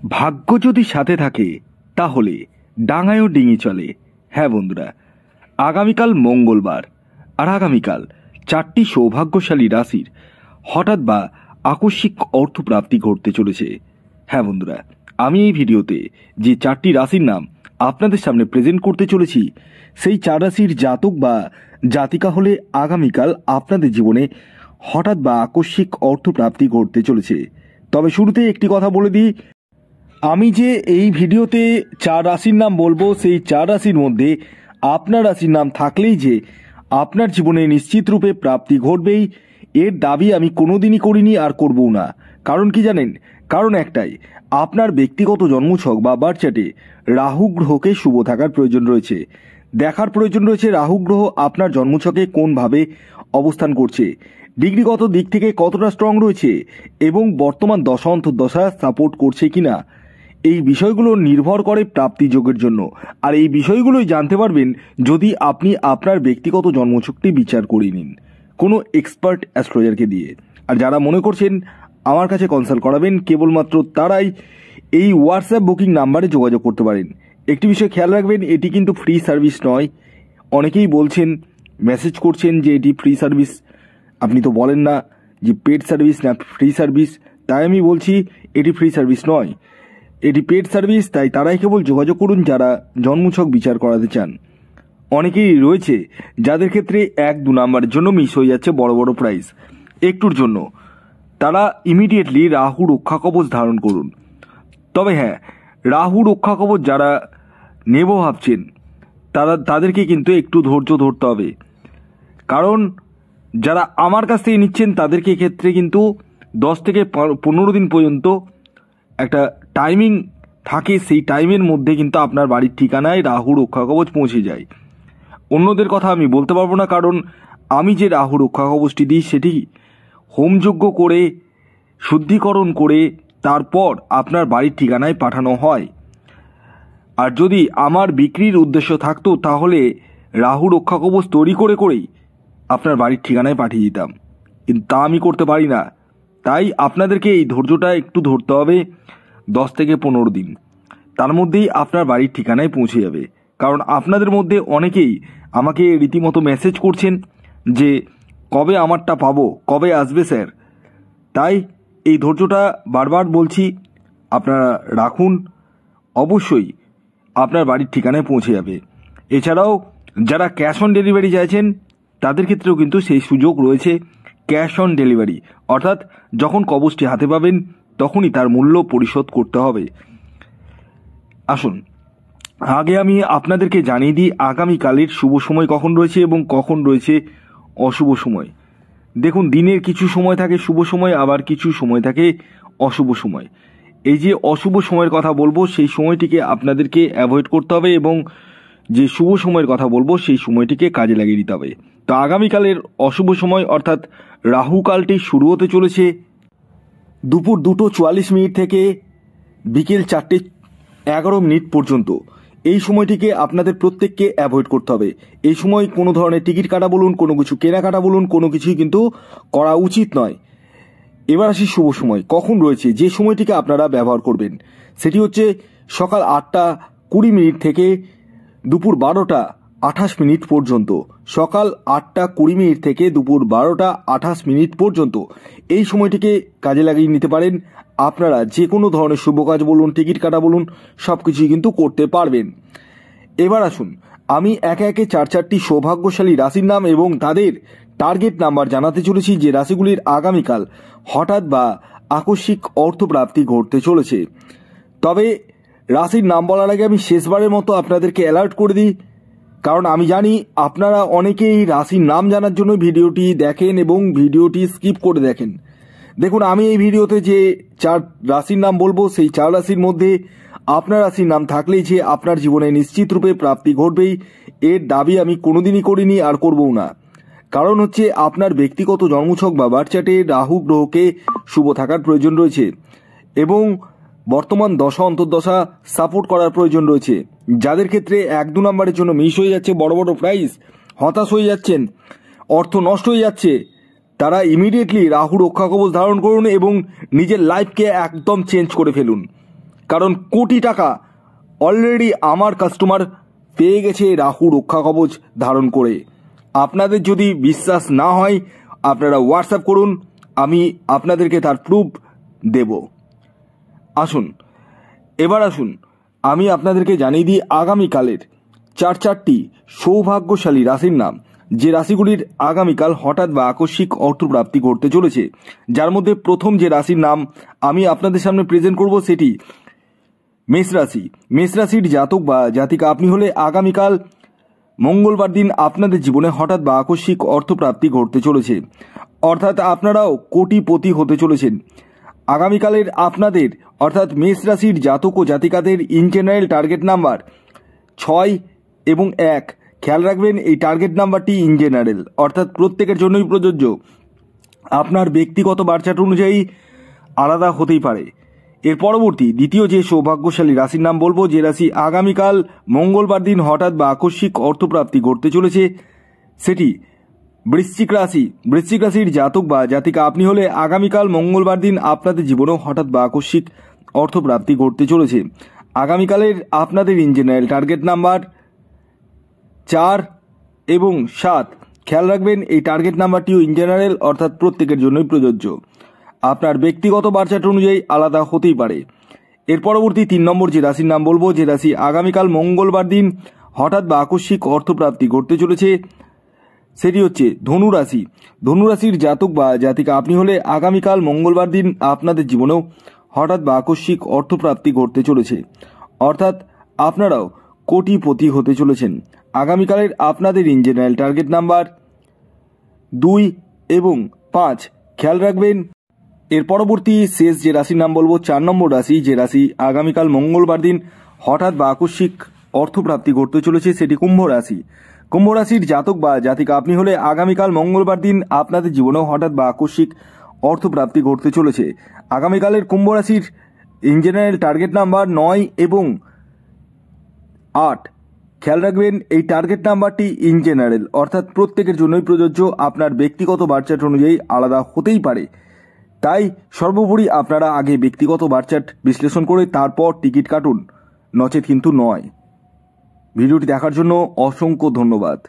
ভাগ্য যদি সাথে থাকে তাহলে ডাঙায়ও ডিঙি চলে। হ্যাঁ বন্ধুরা, আগামীকাল মঙ্গলবার, আর আগামীকাল 4টি সৌভাগ্যশালী রাশির হঠাৎ বা আকস্মিক অর্থপ্রাপ্তি ঘটতে চলেছে। হ্যাঁ বন্ধুরা, আমি এই ভিডিওতে যে 4টি রাশির নাম আপনাদের সামনে প্রেজেন্ট করতে চলেছি, সেই 4 রাশির জাতক বা জাতিকা হলে আগামীকাল আপনাদের জীবনে হঠাৎ বা আকস্মিক অর্থপ্রাপ্তি ঘটতে চলেছে। তবে শুরুতে একটি কথা বলে দিই, আমি যে এই ভিডিওতে 4 রাশির নাম বলবো, সেই 4 রাশির মধ্যে আপনার রাশির নাম থাকলেই যে আপনার জীবনে নিশ্চিত রূপে প্রাপ্তি ঘটবেই, এর দাবি আমি কোনোদিনই করিনি আর করবও না। কারণ কি জানেন? কারণ একটাই, আপনার ব্যক্তিগত জন্মছক বা বার্থ চার্টে রাহু গ্রহকে শুভ থাকার প্রয়োজন রয়েছে। দেখার প্রয়োজন রয়েছে রাহু গ্রহ আপনার জন্মছকে কোনভাবে অবস্থান করছে, ডিগ্রিগত দিক থেকে কতটা স্ট্রং রয়েছে এবং বর্তমান দশা অন্তর্দশা সাপোর্ট করছে কিনা। এই বিষয়গুলো নির্ভর করে প্রাপ্তি যোগের জন্য, আর এই বিষয়গুলোই জানতে পারবেন যদি আপনি আপনার ব্যক্তিগত জন্মছকটি বিচার করে নিন কোনো এক্সপার্ট অ্যাস্ট্রোলজারকে দিয়ে। আর যারা মনে করছেন আমার কাছে কনসাল্ট করাবেন, কেবলমাত্র তারাই এই হোয়াটসঅ্যাপ বুকিং নাম্বারে যোগাযোগ করতে পারেন। একটি বিষয় খেয়াল রাখবেন, এটি কিন্তু ফ্রি সার্ভিস নয়। অনেকেই বলছেন, মেসেজ করছেন যে এটি ফ্রি সার্ভিস, আপনি তো বলেন না যে পেড সার্ভিস না ফ্রি সার্ভিস। তাই আমি বলছি এটি ফ্রি সার্ভিস নয়, এটি পেড সার্ভিস। তাই তারাই কেবল যোগাযোগ করুন যারা জন্মছক বিচার করাতে চান। অনেকেই রয়েছে যাদের ক্ষেত্রে 1-2 নাম্বারের জন্য মিস হয়ে যাচ্ছে বড় বড় প্রাইস একটুর জন্য। তারা ইমিডিয়েটলি রাহু রক্ষা কবচ ধারণ করুন। তবে হ্যাঁ, রাহু রক্ষা কবচ যারা নেব ভাবছেন তাদেরকে কিন্তু একটু ধৈর্য ধরতে হবে। কারণ যারা আমার কাছ থেকে নিচ্ছেন তাদেরকে ক্ষেত্রে কিন্তু 10 থেকে 15 দিন পর্যন্ত একটা টাইমিং থাকে, সেই টাইমের মধ্যে কিন্তু আপনার বাড়ির ঠিকানায় রাহু রক্ষা কবচ পৌঁছে যায়। অন্যদের কথা আমি বলতে পারবো না, কারণ আমি যে রাহু রক্ষা কবচটি দিই সেটি হোমযজ্ঞ করে শুদ্ধিকরণ করে তারপর আপনার বাড়ির ঠিকানায় পাঠানো হয়। আর যদি আমার বিক্রির উদ্দেশ্য থাকতো তাহলে রাহু রক্ষা কবচ তৈরি করেই আপনার বাড়ির ঠিকানায় পাঠিয়ে দিতাম, কিন্তু তা আমি করতে পারি না। তাই আপনাদেরকে এই ধৈর্যটা একটু ধরতে হবে। 10 থেকে 15 দিন, তার মধ্যেই আপনার বাড়ির ঠিকানায় পৌঁছে যাবে। কারণ আপনাদের মধ্যে অনেকেই আমাকে রীতিমতো মেসেজ করছেন যে কবে আমারটা পাবো, কবে আসবে স্যার। তাই এই ধৈর্যটা বারবার বলছি আপনারা রাখুন, অবশ্যই আপনার বাড়ির ঠিকানায় পৌঁছে যাবে। এছাড়াও যারা ক্যাশ অন ডেলিভারি চাইছেন তাদের ক্ষেত্রেও কিন্তু সেই সুযোগ রয়েছে। ক্যাশ অন ডেলিভারি অর্থাৎ যখন কবচটি হাতে পাবেন তখনই তার মূল্য পরিশোধ করতে হবে। আসুন আগে আমি আপনাদেরকে জানিয়ে দিই আগামীকালের শুভ সময় কখন রয়েছে এবং কখন রয়েছে অশুভ সময়। দেখুন, দিনের কিছু সময় থাকে শুভ সময়, আবার কিছু সময় থাকে অশুভ সময়। এই যে অশুভ সময়ের কথা বলবো সেই সময়টিকে আপনাদেরকে অ্যাভয়েড করতে হবে, এবং যে শুভ সময়ের কথা বলবো সেই সময়টিকে কাজে লাগিয়ে দিতে হবে। তো আগামীকালের অশুভ সময় অর্থাৎ রাহুকালটি শুরু হতে চলেছে দুপুর 2:44 থেকে বিকেল 4:11 পর্যন্ত। এই সময়টিকে আপনাদের প্রত্যেককে অ্যাভয়েড করতে হবে। এই সময় কোনো ধরনের টিকিট কাটা বলুন, কোনো কিছু কেনাকাটা বলুন, কোনো কিছুই কিন্তু করা উচিত নয়। এবার আসি শুভ সময় কখন রয়েছে। যে সময়টিকে আপনারা ব্যবহার করবেন সেটি হচ্ছে সকাল 8:20 থেকে দুপুর 12:28 পর্যন্ত। সকাল 8:20 থেকে দুপুর 12:28 পর্যন্ত এই সময়টিকে কাজে লাগিয়ে নিতে পারেন। আপনারা যে কোনো ধরনের শুভ কাজ বলুন, টিকিট কাটা বলুন, সব কিছুই কিন্তু করতে পারবেন। এবার আসুন আমি একে একে 4টি সৌভাগ্যশালী রাশির নাম এবং তাদের টার্গেট নাম্বার জানাতে চলেছি, যে রাশিগুলির আগামীকাল হঠাৎ বা আকস্মিক অর্থপ্রাপ্তি ঘটতে চলেছে। তবে রাশির নাম বলার আগে আমি শেষবারের মতো আপনাদেরকে অ্যালার্ট করে দিই, কারণ আমি জানি আপনারা অনেকেই রাশির নাম জানার জন্য ভিডিওটি দেখেন এবং ভিডিওটি স্কিপ করে দেখেন। দেখুন, আমি এই ভিডিওতে যে 4 রাশির নাম বলবো সেই 4 রাশির মধ্যে আপনার রাশির নাম থাকলেই যে আপনার জীবনে নিশ্চিত রূপে প্রাপ্তি ঘটবেই, এর দাবি আমি কোনোদিনই করিনি আর করবও না। কারণ হচ্ছে আপনার ব্যক্তিগত জন্মছক বা বার্থ চার্টে রাহু গ্রহকে শুভ থাকার প্রয়োজন রয়েছে এবং বর্তমান দশা অন্তর্দশা সাপোর্ট করার প্রয়োজন রয়েছে। যাদের ক্ষেত্রে 1-2 নাম্বারের জন্য মিস হয়ে যাচ্ছে বড় বড় প্রাইস, হতাশ হয়ে যাচ্ছেন, অর্থ নষ্ট হয়ে যাচ্ছে, তারা ইমিডিয়েটলি রাহু রক্ষা কবচ ধারণ করুন এবং নিজের লাইফকে একদম চেঞ্জ করে ফেলুন। কারণ কোটি টাকা অলরেডি আমার কাস্টমার পেয়ে গেছে রাহু রক্ষা কবচ ধারণ করে। আপনাদের যদি বিশ্বাস না হয় আপনারা হোয়াটসঅ্যাপ করুন, আমি আপনাদেরকে তার প্রুফ দেব। এবার আসুন আমি আপনাদেরকে জানিয়ে দিই আগামীকালের চারটি সৌভাগ্যশালী রাশির নাম, যে রাশিগুলির আগামীকাল হঠাৎ বা আকস্মিক অর্থপ্রাপ্তি ঘটতে চলেছে। যার মধ্যে প্রথম যে রাশির নাম আমি আপনাদের সামনে প্রেজেন্ট করব সেটি মেষ রাশি। মেষ রাশির জাতক বা জাতিকা আপনি হলে আগামীকাল মঙ্গলবার দিন আপনাদের জীবনে হঠাৎ বা আকস্মিক অর্থপ্রাপ্তি ঘটতে চলেছে, অর্থাৎ আপনারাও কোটিপতি হতে চলেছেন। আগামীকালের আপনাদের অর্থাৎ মেষ রাশির জাতক ও জাতিকাদের ইন জেনারেল টার্গেট নাম্বার 6 এবং 1। খেয়াল রাখবেন এই টার্গেট নাম্বারটি ইন জেনারেল অর্থাৎ প্রত্যেকের জন্যই প্রযোজ্য। আপনার ব্যক্তিগত বার্চার্ট অনুযায়ী আলাদা হতেই পারে। এর পরবর্তী দ্বিতীয় যে সৌভাগ্যশালী রাশির নাম বলবো, যে রাশি আগামীকাল মঙ্গলবার দিন হঠাৎ বা আকস্মিক অর্থপ্রাপ্তি ঘটতে চলেছে, সেটি বৃশ্চিক রাশি। বৃশ্চিক রাশির জাতক বা জাতিকা আপনি হলে আগামীকাল মঙ্গলবার দিন আপনাদের জীবনেও হঠাৎ বা আকস্মিক অর্থপ্রাপ্তি ঘটতে চলেছে। আগামীকালের আপনাদের ইন জেনারেল টার্গেট নাম্বার 4 এবং 7। খেয়াল রাখবেন এই টার্গেট নাম্বারটিও ইন জেনারেল অর্থাৎ প্রত্যেকের জন্যই প্রযোজ্য। আপনার ব্যক্তিগত বার্চার্ট অনুযায়ী আলাদা হতেই পারে। এর পরবর্তী 3 নম্বর যে রাশির নাম বলবো, যে রাশি আগামীকাল মঙ্গলবার দিন হঠাৎ বা আকস্মিক অর্থপ্রাপ্তি ঘটতে চলেছে, সেটি হচ্ছে ধনু রাশি। ধনু রাশির জাতক বা জাতিকা আপনি হলে আগামীকাল মঙ্গলবার দিন আপনাদের জীবনেও হঠাৎ বা আকস্মিক অর্থপ্রাপ্তি ঘটতে চলেছে, অর্থাৎ আপনারাও কোটিপতি হতে চলেছেন। আগামীকালের আপনাদের ইন জেনারেল টার্গেট নাম্বার 2 এবং 5। খেয়াল রাখবেন এর পরবর্তী শেষ যে রাশির নাম বলবো 4 নম্বর রাশি, যে রাশি আগামীকাল মঙ্গলবার দিন হঠাৎ বা আকস্মিক অর্থপ্রাপ্তি ঘটতে চলেছে, সেটি কুম্ভ রাশি। কুম্ভ রাশির জাতক বা জাতিকা আপনি হলে আগামীকাল মঙ্গলবার দিন আপনাদের জীবনেও হঠাৎ বা আকস্মিক অর্থপ্রাপ্তি ঘটতে চলেছে। আগামীকালের কুম্ভ রাশির ইন জেনারেল টার্গেট নাম্বার 9 এবং 8। খেয়াল রাখবেন এই টার্গেট নাম্বারটি ইন জেনারেল অর্থাৎ প্রত্যেকের জন্যই প্রযোজ্য। আপনার ব্যক্তিগত বার্চার্ট অনুযায়ী আলাদা হতেই পারে, তাই সর্বোপরি আপনারা আগে ব্যক্তিগত বার্চার্ট বিশ্লেষণ করে তারপর টিকিট কাটুন, নচেত কিন্তু নয়। ভিডিওটি দেখার জন্য অসংখ্য ধন্যবাদ।